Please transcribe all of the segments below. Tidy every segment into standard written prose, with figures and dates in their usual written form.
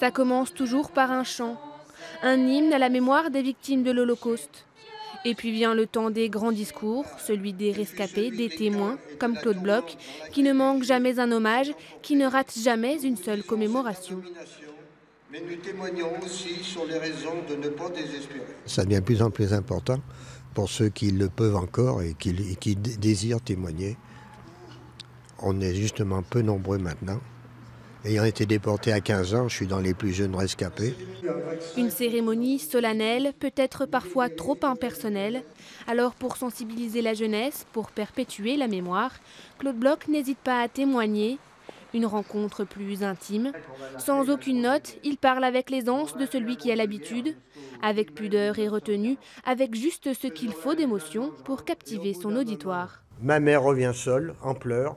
Ça commence toujours par un chant, un hymne à la mémoire des victimes de l'Holocauste. Et puis vient le temps des grands discours, celui des rescapés, des témoins, comme Claude Bloch, qui ne manque jamais un hommage, qui ne rate jamais une seule commémoration. Mais nous témoignons aussi sur les raisons de ne pas désespérer. Ça devient de plus en plus important pour ceux qui le peuvent encore et qui désirent témoigner. On est justement peu nombreux maintenant. Ayant été déporté à 15 ans, je suis dans les plus jeunes rescapés. Une cérémonie solennelle, peut-être parfois trop impersonnelle. Alors pour sensibiliser la jeunesse, pour perpétuer la mémoire, Claude Bloch n'hésite pas à témoigner. Une rencontre plus intime. Sans aucune note, il parle avec l'aisance de celui qui a l'habitude, avec pudeur et retenue, avec juste ce qu'il faut d'émotion pour captiver son auditoire. Ma mère revient seule, en pleurs.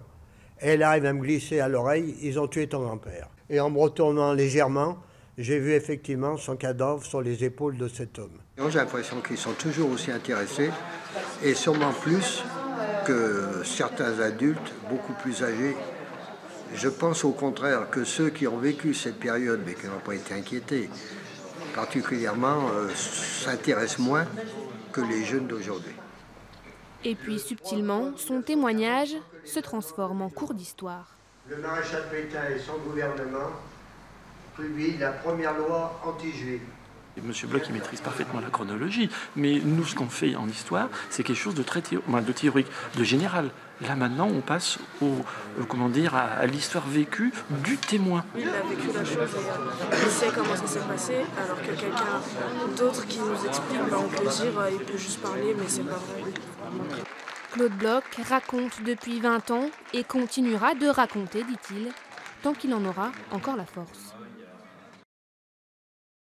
Elle arrive à me glisser à l'oreille « Ils ont tué ton grand-père ». Et en me retournant légèrement, j'ai vu effectivement son cadavre sur les épaules de cet homme. J'ai l'impression qu'ils sont toujours aussi intéressés, et sûrement plus que certains adultes beaucoup plus âgés. Je pense au contraire que ceux qui ont vécu cette période, mais qui n'ont pas été inquiétés, particulièrement, s'intéressent moins que les jeunes d'aujourd'hui. Et puis subtilement, son témoignage se transforme en cours d'histoire. Le maréchal Pétain et son gouvernement publient la première loi anti-juive. Monsieur Bloch, il maîtrise parfaitement la chronologie, mais nous, ce qu'on fait en histoire, c'est quelque chose de très théorique, de général. Là, maintenant, on passe à l'histoire vécue du témoin. Il a vécu la chose et il sait comment ça s'est passé, alors que quelqu'un d'autre qui nous explique, on peut dire, il peut juste parler, mais c'est pas vrai. Claude Bloch raconte depuis 20 ans et continuera de raconter, dit-il, tant qu'il en aura encore la force.